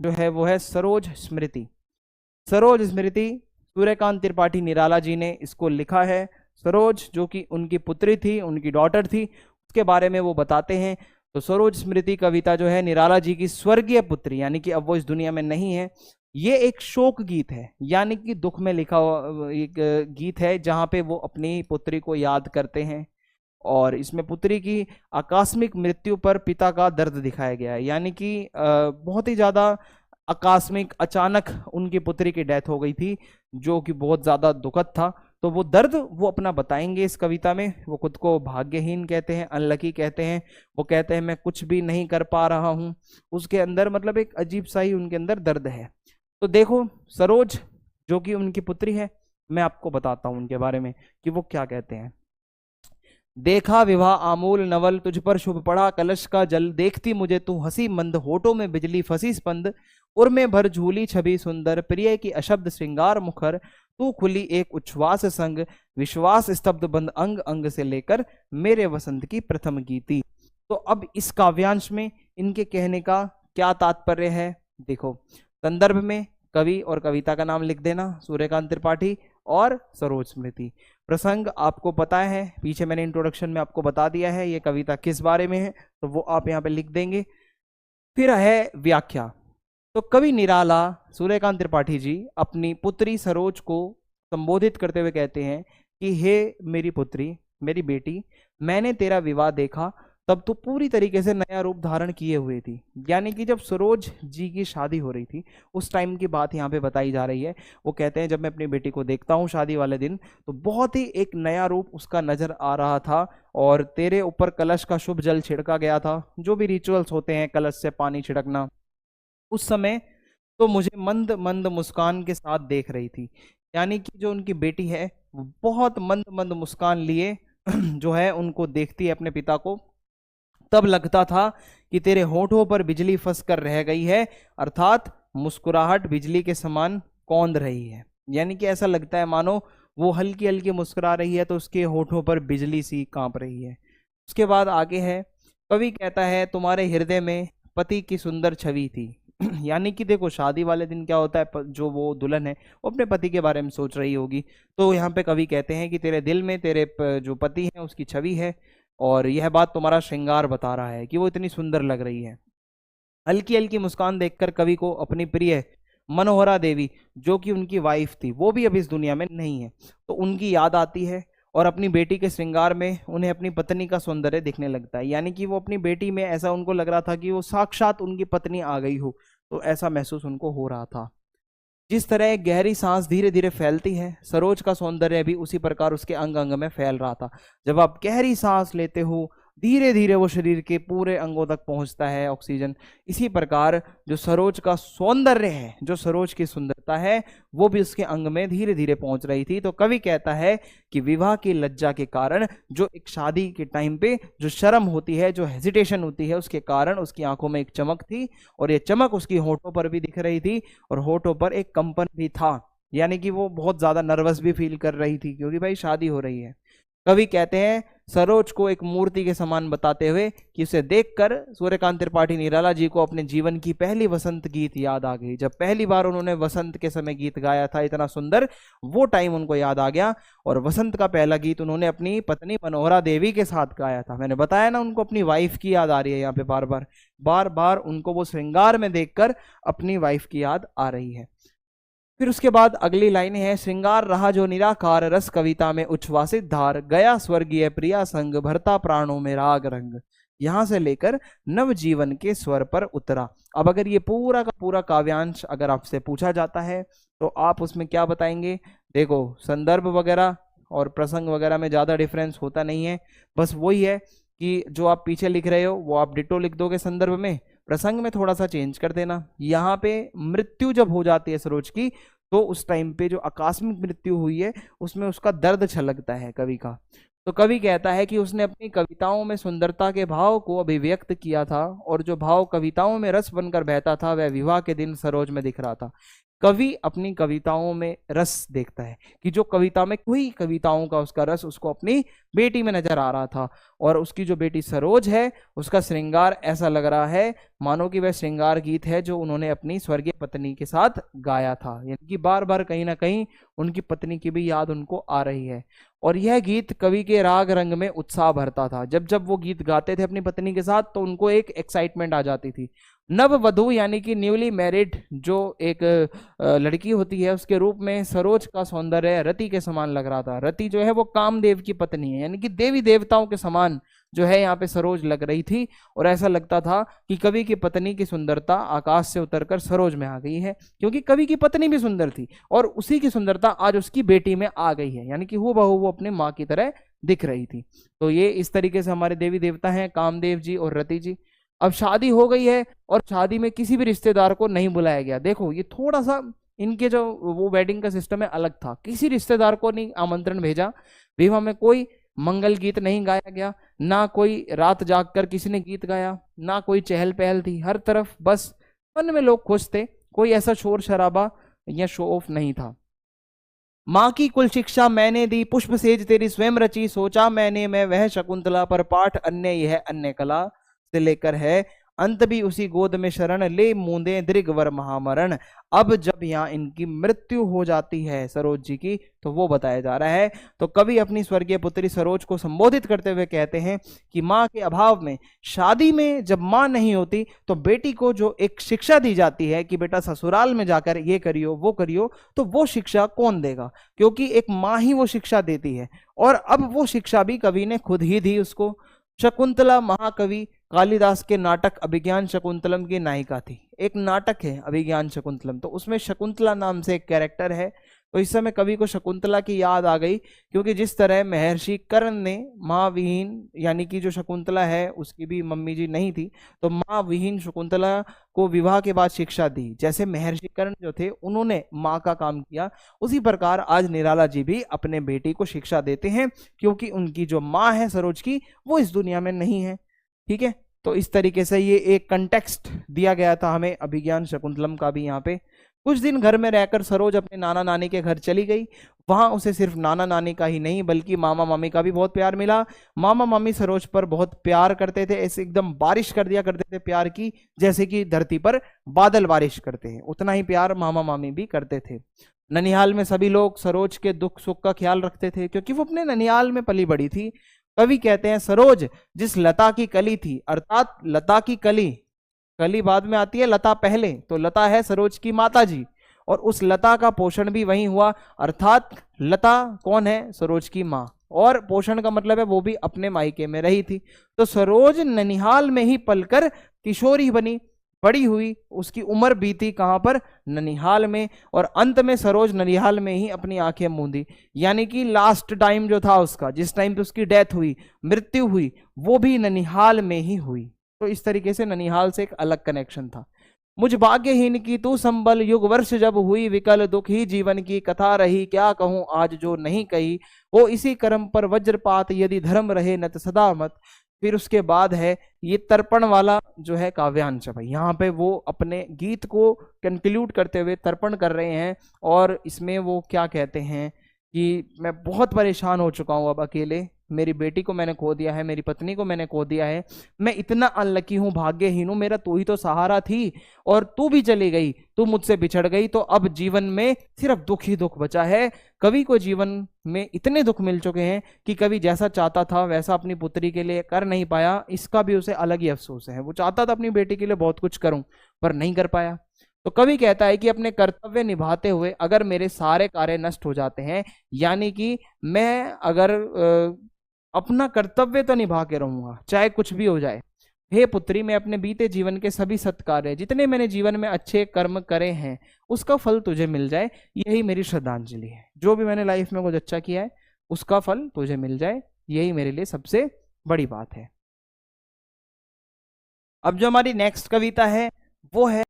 जो है वो है सरोज स्मृति। सरोज स्मृति सूर्यकांत त्रिपाठी निराला जी ने इसको लिखा है। सरोज जो कि उनकी पुत्री थी, उनकी डॉटर थी, उसके बारे में वो बताते हैं। तो सरोज स्मृति कविता जो है निराला जी की स्वर्गीय पुत्री, यानी कि अब वो इस दुनिया में नहीं है, ये एक शोक गीत है, यानी कि दुख में लिखा हुआ एक गीत है जहां पे वो अपनी पुत्री को याद करते हैं। और इसमें पुत्री की आकस्मिक मृत्यु पर पिता का दर्द दिखाया गया है, यानी कि बहुत ही ज्यादा आकस्मिक अचानक उनकी पुत्री की डेथ हो गई थी, जो कि बहुत ज्यादा दुखद था। तो वो दर्द वो अपना बताएंगे इस कविता में। वो खुद को भाग्यहीन कहते हैं, अनलकी कहते हैं। वो कहते हैं मैं कुछ भी नहीं कर पा रहा हूं। उसके अंदर मतलब एक अजीब सा ही उनके अंदर दर्द है। तो देखो, सरोज जो कि उनकी पुत्री है, मैं आपको बताता हूं उनके बारे में कि वो क्या कहते हैं। देखा विवाह आमूल नवल, तुझ पर शुभ पड़ा कलश का जल, देखती मुझे तू हंसी मंद, होठों में बिजली फंसी स्पंद, उर में भर झूली छवि सुंदर, प्रिय की अशब्द श्रृंगार मुखर, तू खुली एक उच्छ्वास संग, विश्वास स्तब्ध बंद अंग अंग से लेकर, मेरे वसंत की प्रथम गीति। तो अब इस काव्यांश में इनके कहने का क्या तात्पर्य है, देखो। संदर्भ में कवि और कविता का नाम लिख देना, सूर्यकांत त्रिपाठी और सरोज स्मृति। प्रसंग आपको पता है, पीछे मैंने इंट्रोडक्शन में आपको बता दिया है ये कविता किस बारे में है, तो वो आप यहाँ पे लिख देंगे। फिर है व्याख्या। तो कवि निराला सूर्यकांत त्रिपाठी जी अपनी पुत्री सरोज को संबोधित करते हुए कहते हैं कि हे मेरी पुत्री, मेरी बेटी, मैंने तेरा विवाह देखा तब तो पूरी तरीके से नया रूप धारण किए हुए थी। यानी कि जब सरोज जी की शादी हो रही थी उस टाइम की बात यहाँ पे बताई जा रही है। वो कहते हैं जब मैं अपनी बेटी को देखता हूँ शादी वाले दिन, तो बहुत ही एक नया रूप उसका नजर आ रहा था, और तेरे ऊपर कलश का शुभ जल छिड़का गया था, जो भी रिचुअल्स होते हैं कलश से पानी छिड़कना, उस समय तो मुझे मंद मंद मुस्कान के साथ देख रही थी। यानी कि जो उनकी बेटी है वो बहुत मंद मंद मुस्कान लिए जो है उनको देखती है अपने पिता को। तब लगता था कि तेरे होठों पर बिजली फंस कर रह गई है, अर्थात मुस्कुराहट बिजली के समान कौंध रही है। यानी कि ऐसा लगता है मानो वो हल्की हल्की मुस्कुरा रही है तो उसके होठों पर बिजली सी कांप रही है। उसके बाद आगे है, कवि कहता है तुम्हारे हृदय में पति की सुंदर छवि थी। यानी कि देखो शादी वाले दिन क्या होता है, जो वो दुल्हन है वो अपने पति के बारे में सोच रही होगी। तो यहाँ पे कवि कहते हैं कि तेरे दिल में तेरे जो पति है उसकी छवि है, और यह बात तुम्हारा श्रृंगार बता रहा है कि वो इतनी सुंदर लग रही है। हल्की हल्की मुस्कान देखकर कवि को अपनी प्रिय मनोहरा देवी, जो कि उनकी वाइफ थी, वो भी अब इस दुनिया में नहीं है, तो उनकी याद आती है। और अपनी बेटी के श्रृंगार में उन्हें अपनी पत्नी का सौंदर्य दिखने लगता है। यानी कि वो अपनी बेटी में ऐसा उनको लग रहा था कि वो साक्षात उनकी पत्नी आ गई हो, तो ऐसा महसूस उनको हो रहा था। जिस तरह एक गहरी सांस धीरे धीरे फैलती है, सरोज का सौंदर्य भी उसी प्रकार उसके अंग अंग में फैल रहा था। जब आप गहरी सांस लेते हो, धीरे धीरे वो शरीर के पूरे अंगों तक पहुंचता है ऑक्सीजन। इसी प्रकार जो सरोज का सौंदर्य है, जो सरोज की सुंदरता है, वो भी उसके अंग में धीरे धीरे पहुंच रही थी। तो कवि कहता है कि विवाह की लज्जा के कारण, जो एक शादी के टाइम पे जो शर्म होती है, जो हेजिटेशन होती है, उसके कारण उसकी आंखों में एक चमक थी, और ये चमक उसकी होठों पर भी दिख रही थी, और होठों पर एक कंपन भी था। यानी कि वो बहुत ज्यादा नर्वस भी फील कर रही थी, क्योंकि भाई शादी हो रही है। कवि कहते हैं सरोज को एक मूर्ति के समान बताते हुए कि उसे देखकर सूर्यकांत त्रिपाठी निराला जी को अपने जीवन की पहली वसंत गीत याद आ गई। जब पहली बार उन्होंने वसंत के समय गीत गाया था इतना सुंदर, वो टाइम उनको याद आ गया। और वसंत का पहला गीत उन्होंने अपनी पत्नी मनोहरा देवी के साथ गाया था। मैंने बताया ना, उनको अपनी वाइफ की याद आ रही है, यहाँ पे बार बार बार बार उनको वो श्रृंगार में देखकर अपनी वाइफ की याद आ रही है। फिर उसके बाद अगली लाइन है, श्रृंगार रहा जो निराकार, रस कविता में उच्छ्वासित धार, गया स्वर्गीय प्रिया संग, भरता प्राणों में राग रंग, यहां से लेकर नव जीवन के स्वर पर उतरा। अब अगर ये पूरा का पूरा काव्यांश अगर आपसे पूछा जाता है तो आप उसमें क्या बताएंगे? देखो, संदर्भ वगैरह और प्रसंग वगैरह में ज्यादा डिफरेंस होता नहीं है, बस वही है कि जो आप पीछे लिख रहे हो वो आप डिटो लिख दोगे संदर्भ में, प्रसंग में थोड़ा सा चेंज कर देना। यहाँ पे मृत्यु जब हो जाती है सरोज की, तो उस टाइम पे जो आकस्मिक मृत्यु हुई है उसमें उसका दर्द छलकता है कवि का। तो कवि कहता है कि उसने अपनी कविताओं में सुंदरता के भाव को अभिव्यक्त किया था, और जो भाव कविताओं में रस बनकर बहता था वह विवाह के दिन सरोज में दिख रहा था। कवि अपनी कविताओं में रस देखता है कि जो कविता में कोई कविताओं का उसका रस उसको अपनी बेटी में नजर आ रहा था, और उसकी जो बेटी सरोज है उसका श्रृंगार ऐसा लग रहा है मानो कि वह श्रृंगार गीत है जो उन्होंने अपनी स्वर्गीय पत्नी के साथ गाया था, यानी कि बार बार कहीं ना कहीं उनकी पत्नी की भी याद उनको आ रही है। और यह गीत कवि के राग रंग में उत्साह भरता था। जब जब वो गीत गाते थे अपनी पत्नी के साथ तो उनको एक एक्साइटमेंट आ जाती थी। नव वधू यानी कि न्यूली मैरिड जो एक लड़की होती है उसके रूप में सरोज का सौंदर्य रति के समान लग रहा था। रति जो है वो कामदेव की पत्नी है, यानी कि देवी देवताओं के समान जो है यहाँ पे सरोज लग रही थी, और ऐसा लगता था कि कवि की पत्नी की सुंदरता आकाश से उतरकर सरोज में आ गई है, क्योंकि कवि की पत्नी भी सुंदर थी और उसी की सुंदरता आज उसकी बेटी में आ गई है, यानी कि हूबहू वो अपने माँ की तरह दिख रही थी। तो ये इस तरीके से हमारे देवी देवता हैं कामदेव जी और रति जी। अब शादी हो गई है और शादी में किसी भी रिश्तेदार को नहीं बुलाया गया। देखो ये थोड़ा सा इनके जो वो वेडिंग का सिस्टम है अलग था, किसी रिश्तेदार को नहीं आमंत्रण भेजा। विवाह में कोई मंगल गीत नहीं गाया गया, ना कोई रात जागकर किसी ने गीत गाया, ना कोई चहल पहल थी, हर तरफ बस मन में लोग खुश थे, कोई ऐसा शोर शराबा या शो ऑफ नहीं था। माँ की कुल शिक्षा मैंने दी, पुष्प सेज तेरी स्वयं रची, सोचा मैंने मैं वह शकुंतला, पर पाठ अन्य यह अन्य कला से लेकर है, अंत भी उसी गोद में शरण, ले मूंदे दृगवर महामरण। अब जब यहाँ इनकी मृत्यु हो जाती है सरोज जी की, तो वो बताया जा रहा है। तो कवि अपनी स्वर्गीय पुत्री सरोज को संबोधित करते हुए कहते हैं कि माँ के अभाव में, शादी में जब माँ नहीं होती तो बेटी को जो एक शिक्षा दी जाती है कि बेटा ससुराल में जाकर ये करियो वो करियो, तो वो शिक्षा कौन देगा, क्योंकि एक माँ ही वो शिक्षा देती है। और अब वो शिक्षा भी कवि ने खुद ही दी उसको। शकुंतला महाकवि कालिदास के नाटक अभिज्ञान शकुंतलम की नायिका थी। एक नाटक है अभिज्ञान शकुंतलम, तो उसमें शकुंतला नाम से एक कैरेक्टर है। तो इस समय कवि को शकुंतला की याद आ गई, क्योंकि जिस तरह महर्षि कर्ण ने माँ विहीन, यानी कि जो शकुंतला है उसकी भी मम्मी जी नहीं थी, तो माँ विहीन शकुंतला को विवाह के बाद शिक्षा दी, जैसे महर्षि कर्ण जो थे उन्होंने माँ का काम किया, उसी प्रकार आज निराला जी भी अपने बेटी को शिक्षा देते हैं, क्योंकि उनकी जो माँ है सरोज की वो इस दुनिया में नहीं है। ठीक है, तो इस तरीके से ये एक कंटेक्स्ट दिया गया था हमें अभिज्ञान शकुंतलम का भी। यहाँ पे कुछ दिन घर में रहकर सरोज अपने नाना नानी के घर चली गई। वहां उसे सिर्फ नाना नानी का ही नहीं बल्कि मामा मामी का भी बहुत प्यार मिला। मामा मामी सरोज पर बहुत प्यार करते थे, ऐसे एकदम बारिश कर दिया करते थे प्यार की, जैसे कि धरती पर बादल बारिश करते हैं, उतना ही प्यार मामा मामी भी करते थे। ननिहाल में सभी लोग सरोज के दुख सुख का ख्याल रखते थे, क्योंकि वो अपने ननिहाल में पली बड़ी थी। कवि कहते हैं सरोज जिस लता की कली थी, अर्थात लता की कली, कली बाद में आती है लता पहले, तो लता है सरोज की माता जी, और उस लता का पोषण भी वहीं हुआ, अर्थात लता कौन है, सरोज की माँ, और पोषण का मतलब है वो भी अपने मायके में रही थी। तो सरोज ननिहाल में ही पलकर किशोरी बनी, बड़ी हुई, उसकी उम्र बीती कहां पर, ननिहाल में, और अंत में सरोज ननिहाल में ही अपनी आंखें मूंदी, यानी कि लास्ट टाइम जो था उसका, जिस टाइम पे उसकी डेथ हुई, मृत्यु हुई, वो भी ननिहाल में ही हुई। तो इस तरीके से ननिहाल से एक अलग कनेक्शन था। मुझ भाग्यहीन की तू संबल, युग वर्ष जब हुई विकल, दुख ही जीवन की कथा रही, क्या कहूं आज जो नहीं कही, वो इसी कर्म पर वज्रपात, यदि धर्म रहे नत सदा मत। फिर उसके बाद है ये तर्पण वाला जो है काव्यांश भाई, यहाँ पे वो अपने गीत को कंक्लूड करते हुए तर्पण कर रहे हैं, और इसमें वो क्या कहते हैं कि मैं बहुत परेशान हो चुका हूँ अब अकेले, मेरी बेटी को मैंने खो दिया है, मेरी पत्नी को मैंने खो दिया है, मैं इतना अनलकी हूँ, भाग्यहीन हूँ, मेरा तू ही तो सहारा थी और तू भी चली गई, तू मुझसे बिछड़ गई, तो अब जीवन में सिर्फ दुख ही दुख बचा है। कवि को जीवन में इतने दुख मिल चुके हैं कि कवि जैसा चाहता था वैसा अपनी पुत्री के लिए कर नहीं पाया, इसका भी उसे अलग ही अफसोस है। वो चाहता था अपनी बेटी के लिए बहुत कुछ करूं पर नहीं कर पाया। तो कवि कहता है कि अपने कर्तव्य निभाते हुए अगर मेरे सारे कार्य नष्ट हो जाते हैं, यानी कि मैं अगर अपना कर्तव्य तो निभा के रहूंगा चाहे कुछ भी हो जाए, हे पुत्री मैं अपने बीते जीवन के सभी सत्कार्य, जितने मैंने जीवन में अच्छे कर्म करे हैं, उसका फल तुझे मिल जाए, यही मेरी श्रद्धांजलि है। जो भी मैंने लाइफ में कुछ अच्छा किया है उसका फल तुझे मिल जाए, यही मेरे लिए सबसे बड़ी बात है। अब जो हमारी नेक्स्ट कविता है वो है